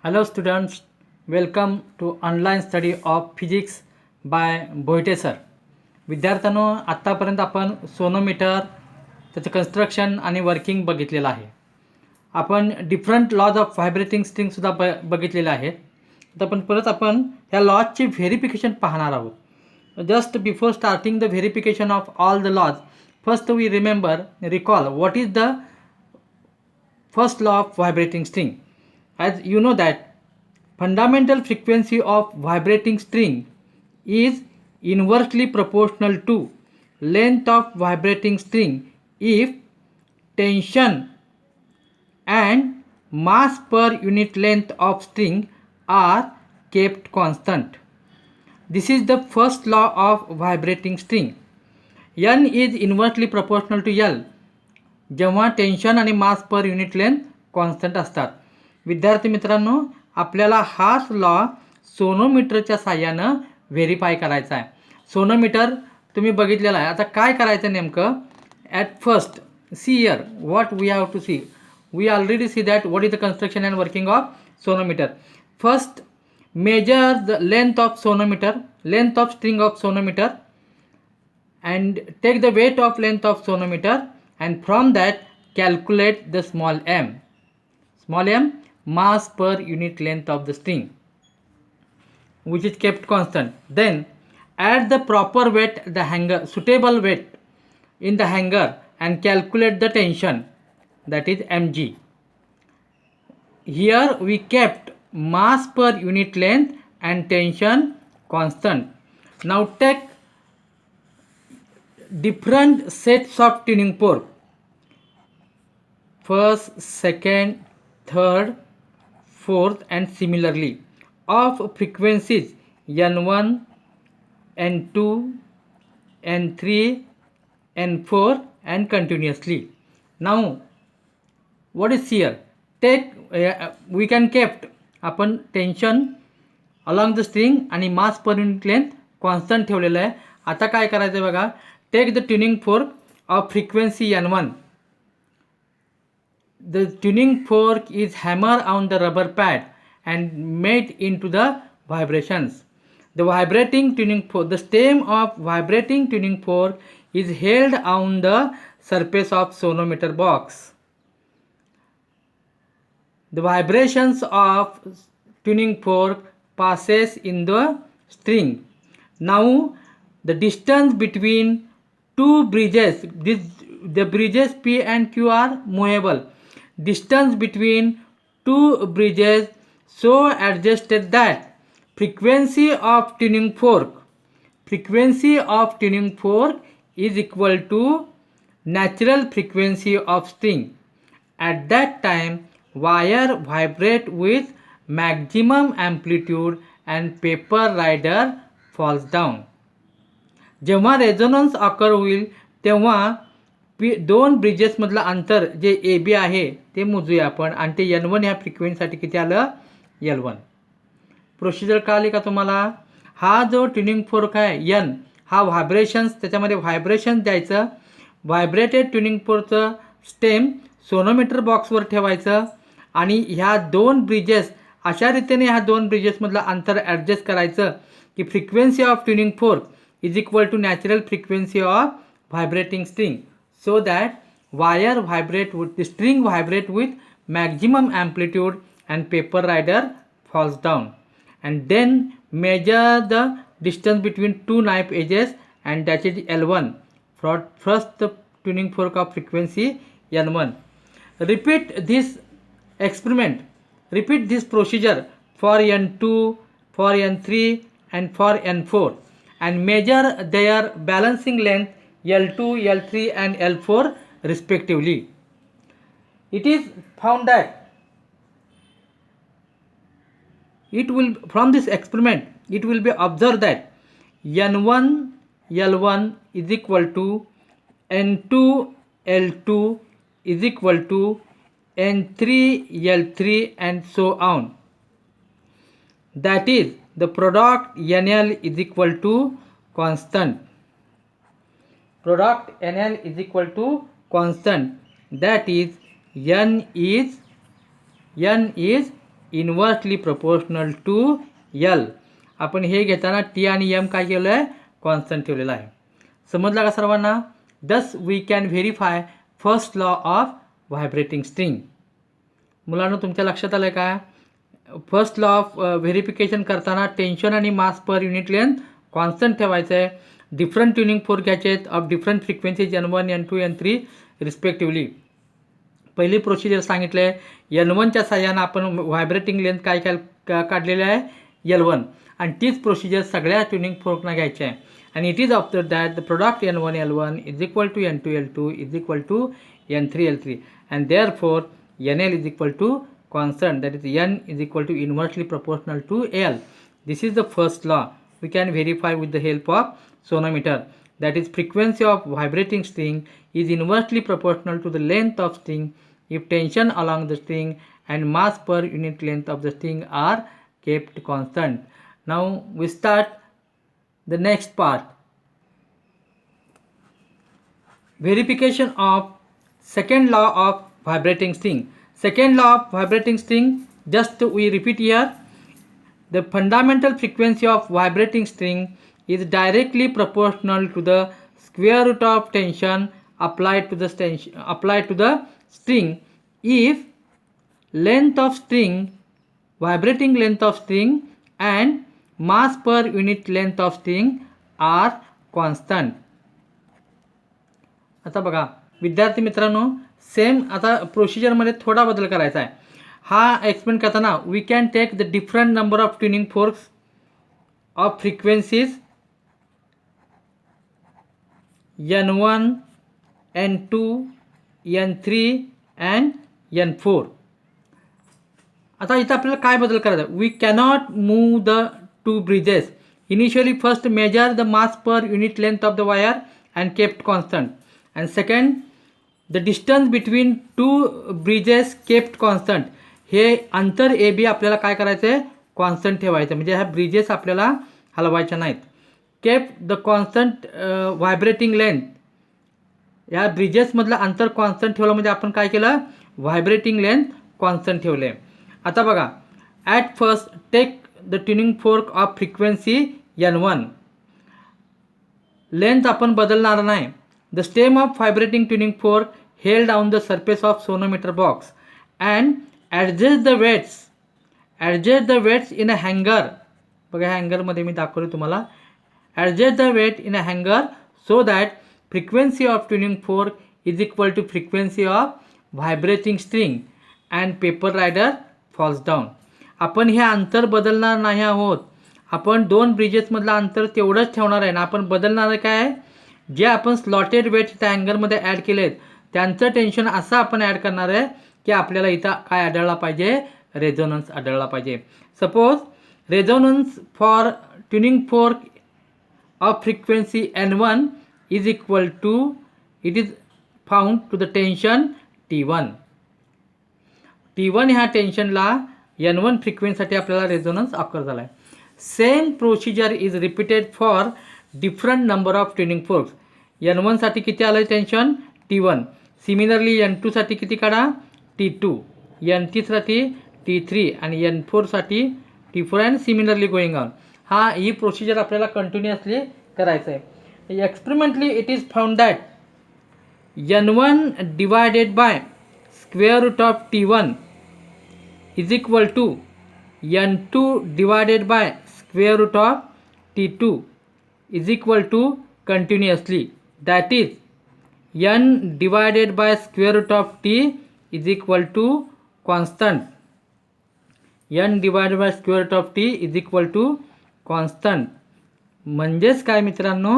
Hello students, welcome to online study of physics by Bohite sir. विद्यार्थ्यांनो, आत्तापर्यंत आपण sonometer, त्याचं कन्स्ट्रक्शन आणि वर्किंग बघितलेलं आहे. आपण डिफरंट लॉज ऑफ व्हायब्रेटिंग स्ट्रिंगसुद्धा बघितलेले आहेत. तर परत आपण ह्या लॉजचे व्हेरिफिकेशन पाहणार आहोत. Just before starting the verification of all the laws, first we recall what is the first law of vibrating string. As you know that fundamental frequency of vibrating string is inversely proportional to length of vibrating string if tension and mass per unit length of string are kept constant. This is the first law of vibrating string. N is inversely proportional to L जेव्हा tension आणि mass per unit length constant असतात. विद्यार्थी मित्रांनो, आपल्याला हाच law सोनोमीटरच्या साह्यानं verify करायचा आहे. सोनोमीटर तुम्ही बघितलेला आहे. आता काय करायचं नेमकं, at first see here what we have to see. We already see that what is the construction and working of sonometer. First measure the length of sonometer, length of string of sonometer, and take the weight of length of sonometer, and from that calculate the small m. Small m, mass per unit length of the string, which is kept constant. Then add the proper weight, the hanger, suitable weight in the hanger, and calculate the tension, that is mg. Here we kept mass per unit length and tension constant. Now take different sets of tuning fork, first, second, third, fourth, and similarly of frequencies n1, n2, n3, n4, and continuously. Now what is here, take we can kept आपण tension along the string आणि mass per unit length constant ठेवलेलं आहे. आता काय करायचं आहे बघा, take the tuning fork of frequency n1. The tuning fork is hammered on the rubber pad and made into the vibrations. The vibrating tuning fork, the stem of vibrating tuning fork is held on the surface of sonometer box. The vibrations of tuning fork passes in the string. Now the distance between two bridges, the bridges P and Q are movable. Distance between two bridges so adjusted that frequency of tuning fork is equal to natural frequency of string. At that time wire vibrate with maximum amplitude and paper rider falls down. जेव्हा resonance occur होईल तेव्हा दोन ब्रिजेसमधलं अंतर जे A B आहे ते मोजूया आपण, आणि ते n1 ह्या फ्रिक्वेन्सीसाठी किती आलं, L1. प्रोसिजर कळाली का तुम्हाला. हा जो ट्युनिंग फोर्क आहे n, हा व्हायब्रेशन्स, त्याच्यामध्ये व्हायब्रेशन्स द्यायचं. व्हायब्रेटेड ट्युनिंग फोर्कचं स्टेम सोनोमीटर बॉक्सवर ठेवायचं आणि ह्या दोन ब्रिजेस अशा रीतीने ह्या दोन ब्रिजेसमधलं अंतर ॲडजस्ट करायचं की frequency of tuning fork is equal to natural frequency of vibrating string, so that wire vibrate with the string vibrate with maximum amplitude and paper rider falls down. And then measure the distance between two knife edges, and that is L1 for first the tuning fork of frequency n1. Repeat this experiment, repeat this procedure for n2, for n3, and for n4, and measure their balancing length L2, L3, and L4 respectively. It is found that from this experiment it will be observed that N1 L1 is equal to N2 L2 is equal to N3 L3, and so on. That is, the product NL is equal to constant. Product NL is equal to constant. That is, N is inversely proportional to L. आपण हे घेताना T आणि M काय केलं आहे, constant ठेवलेला आहे. समजलं का सर्वांना? Thus we can verify first law of vibrating string. मुलांना तुमच्या लक्षात आलं आहे का? फर्स्ट लॉ ऑफ व्हेरिफिकेशन करताना टेन्शन आणि mass per unit length constant ठेवायचं आहे. डिफरंट ट्युनिंग फोर्क घ्यायचे आहेत of different frequencies N1, N2, N3 respectively. पहिली प्रोसिजर सांगितलं आहे, N1च्या साह्यानं आपण व्हायब्रेटिंग लेंथ काय काढलेली आहे, L1. आणि तीच प्रोसिजर सगळ्या ट्युनिंग फोर्कना घ्यायची आहे. आणि it is observe that the product N1 L1 is equal to N2 L2 is equal to N3 L3 and therefore NL is equal to constant, that is N is equal to inversely proportional to L. This is the first law. We can verify with the help of sonometer. That is frequency of vibrating string is inversely proportional to the length of string if tension along the string and mass per unit length of the string are kept constant. Now we start the next part. Verification of second law of vibrating string. Second law of vibrating string, just we repeat here, the fundamental frequency of vibrating string is directly proportional to the square root of tension applied to the string if length of string, vibrating length of string and mass per unit length of string are constant. आता बघा विद्यार्थी मित्रांनो, same आता प्रोसिजरमध्ये थोडा बदल करायचा आहे. हा एक्सप्लेन करताना we can take the different number of tuning forks of frequencies N1, N2, N3 and N4. आता इथं आपल्याला काय बदल करायचा आहे, we cannot move the two bridges. Initially first measure the mass per unit length of the wire and kept constant. And second, the distance between two bridges kept constant. हे अंतर A B आपल्याला काय करायचं आहे, constant ठेवायचं. म्हणजे ह्या bridges आपल्याला हलवायच्या नाहीत. Kept the constant vibrating length. या ब्रिजेसमधलं अंतर कॉन्स्टंट ठेवलं म्हणजे आपण काय केलं, व्हायब्रेटिंग लेंथ कॉन्स्टंट ठेवले. आता बघा, at first take the tuning fork of frequency N1. लेंथ आपण बदलणार नाही. The stem of vibrating tuning fork held on the surface of sonometer box and adjust the weights in a hanger. बघा हँगरमध्ये मी दाखवले तुम्हाला. Adjust the weight in a hanger so that frequency of tuning fork is equal to frequency of vibrating string and paper rider falls down. आपण हे अंतर बदलणार नाही आहोत. आपण दोन ब्रिजेसमधलं अंतर तेवढंच ठेवणार आहे ना. आपण बदलणार आहे काय, जे आपण स्लॉटेड वेट्स त्या हँगरमध्ये ॲड केले आहेत त्यांचं टेन्शन असं आपण ॲड करणार आहे की आपल्याला इथं काय आढळला पाहिजे, रेझोनन्स आढळला पाहिजे. Suppose resonance for tuning fork of frequency N1 is equal to, it is found to the tension T1. T1 ह्या टेन्शनला N1 फ्रिक्वेन्सीसाठी आपल्याला रेझोनन्स ऑकर झाला आहे. Same procedure is repeated for different number of tuning forks. N1साठी किती आलं tension, T1. Similarly N2साठी किती काढा, T2. N3साठी T3 आणि N4साठी T4 and similarly going on. ही प्रोसिजर आपल्याला कंटिन्युअसली करायचं आहे. Experimentally it is found that N1 divided by square root of T1 is equal to N2 divided by square root of T2 is equal to continuously, that is N divided by square root of T is equal to constant. N divided by square root of T is equal to constant. म्हणजेच काय मित्रांनो,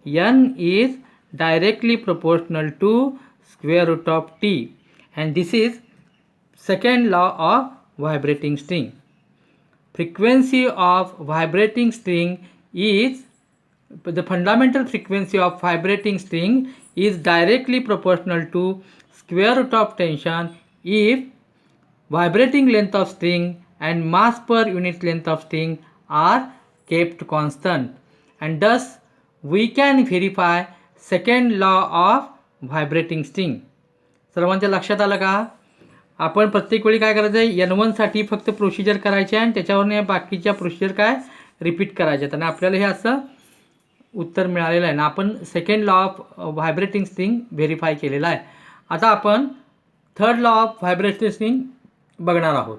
N is directly proportional to square root of T and this is second law of vibrating string. Frequency of vibrating string is, the fundamental frequency of vibrating string is directly proportional to square root of tension if vibrating length of string and mass per unit length of string are kept constant, and thus we can verify second law of vibrating string. सर्वांच्या लक्षात आलं का? आपण प्रत्येक वेळी काय करायचं आहे, N1 साठी फक्त प्रोसिजर करायचे आणि त्याच्यावर बाकीच्या प्रोसिजर काय रिपीट करायचे आणि आपल्याला हे असं उत्तर मिळालेलं आहे ना. आपण second law of vibrating string verify केलेला आहे. आता आपण third law of vibrating string बघणार आहोत.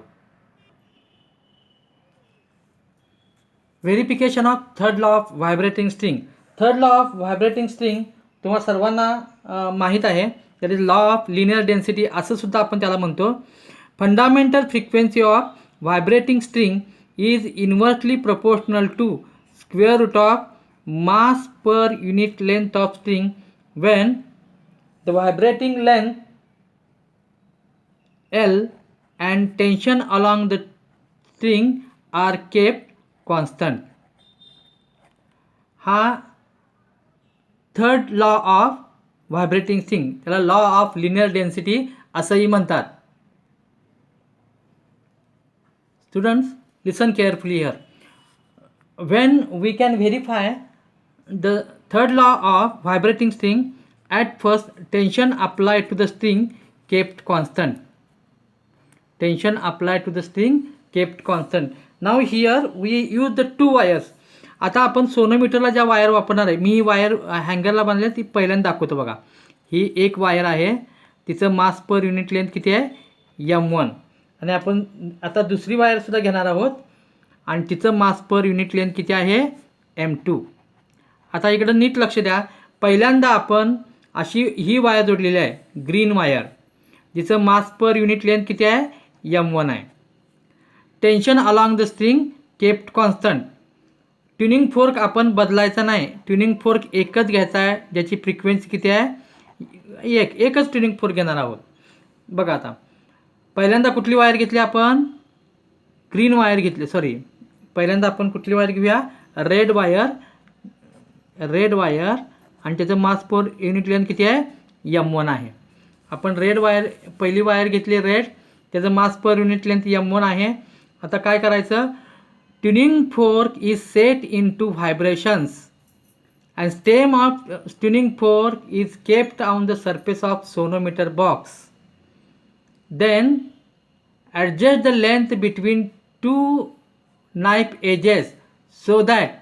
Verification of third law of vibrating string. Third law of vibrating string तुम्हा सर्वांना माहीत आहे. That is law of linear density असं सुद्धा आपण त्याला म्हणतो. Fundamental frequency of vibrating string is inversely proportional to square root of mass per unit length of string when the vibrating length L and tension along the string are kept constant. हा third law of vibrating string, त्याला law of linear density असंही म्हणतात. Students listen carefully here. when we can verify the third law of vibrating string, at first tension applied to the string kept constant. Tension applied to the string kept constant. Now here we use the two wires. आता आपण सोनोमीटरला ज्या wire वापरणार आहे, मी ही wire हँगरला बांधली ती पहिल्यांदा दाखवतो बघा. ही एक वायर आहे, तिचं मास पर युनिट लेंथ किती आहे M1 आणि आपण आता दुसरी वायर सुद्धा घेणार आहोत आणि तिचं मास पर युनिट लेंथ किती आहे M2. आता इकडं नीट लक्ष द्या. पहिल्यांदा आपण अशी ही वायर जोडलेली आहे ग्रीन वायर, जिचं मास पर युनिट लेंथ किती आहे M1 आहे. Tension along the string kept constant. Tuning fork आपण बदलायचा नाही, ट्युनिंग फोर्क एकच घ्यायचा आहे ज्याची फ्रिक्वेन्सी किती आहे एकच ट्युनिंग फोर्क घेणार आहोत. बघा आता पहिल्यांदा कुठली वायर घेतली आपण, ग्रीन वायर घेतली. सॉरी, पहिल्यांदा आपण कुठली वायर घेऊया, रेड वायर आणि त्याचं मास पर युनिट लेंथ किती आहे M1 आहे. आपण रेड वायर पहिली वायर घेतली रेड, त्याचं मास पर युनिट लेंथ M1 आहे. आता काय करायचं, tuning fork is set into vibrations and stem of tuning fork is kept on the surface of sonometer box. Then adjust the length between two knife edges so that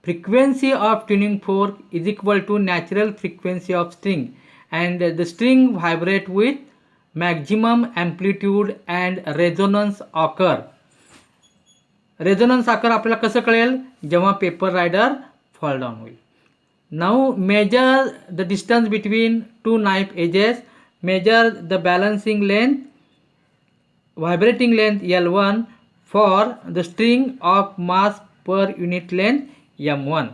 frequency of tuning fork is equal to natural frequency of string and the string vibrate with maximum amplitude and resonance occur. Resonance आकार आपल्याला कसं कळेल, जेव्हा paper rider fall down होईल. Now measure the distance between two knife edges, measure the balancing length vibrating length L1 for the string of mass per unit length M1.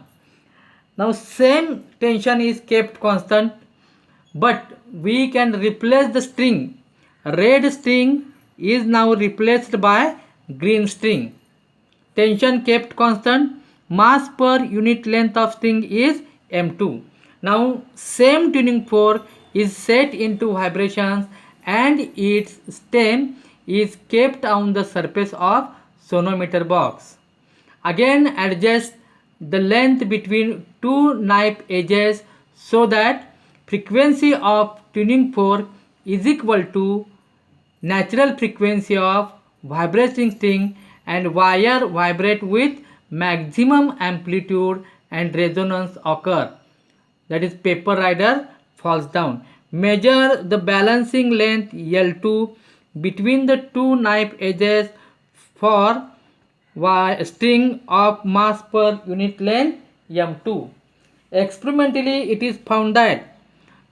Now same tension is kept constant, but we can replace the string. Red string is now replaced by green string. Tension kept constant, mass per unit length of string is M2. Now same tuning fork is set into vibrations and its stem is kept on the surface of sonometer box. Again adjust the length between two knife edges so that frequency of tuning fork is equal to natural frequency of vibrating string and wire vibrate with maximum amplitude and resonance occur. That is paper rider falls down. Measure the balancing length L2 between the two knife edges for string of mass per unit length M2. Experimentally it is found that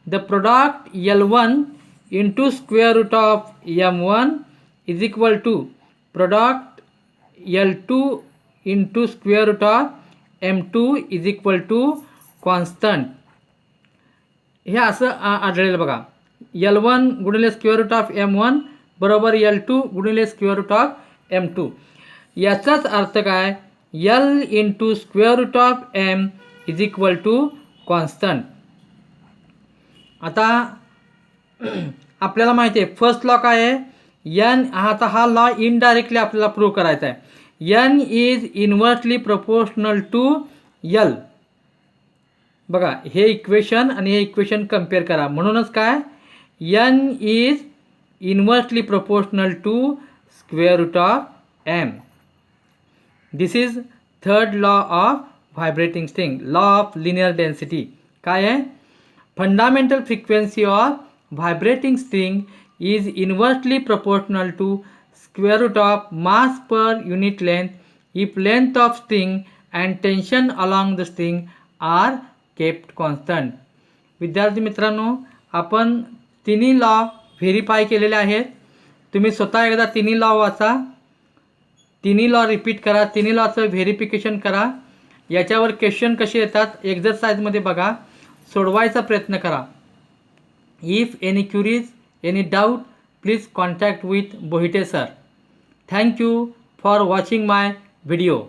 the product L1 into square root of M1 is equal to product L2 into square root of M2 is equal to constant. हे असं आढळेल बघा. L1 गुणिले square root of M1 बरोबर L2 गुणिले square root of M2. याचाच अर्थ काय, L into square root of M is equal to constant. आता आपल्याला माहिती आहे फर्स्ट लॉ काय आहे, N. आता हा लॉ इनडायरेक्टली आपल्याला प्रूव्ह करायचा आहे. N is inversely proportional to L. बघा हे इक्वेशन आणि हे इक्वेशन कम्पेअर करा. म्हणूनच काय, N is inversely proportional to square root of m. This is third law of vibrating string, law of linear density. काय आहे? Fundamental frequency of vibrating string is inversely proportional to square root of mass per unit length if length of string and tension along the string are kept constant. विद्यार्थी मित्रांनो, आपण तिन्ही law verify केलेले आहेत. तुम्ही स्वतः एकदा तिन्ही लॉ वाचा, तिन्ही लॉ रिपीट करा, तिन्ही लॉचं व्हेरिफिकेशन करा. याच्यावर क्वेश्चन कसे येतात एक्झरसाइजमध्ये बघा, सोडवायचा प्रयत्न करा. If any queries, any doubt, please contact with Bohite sir. Thank you for watching my video.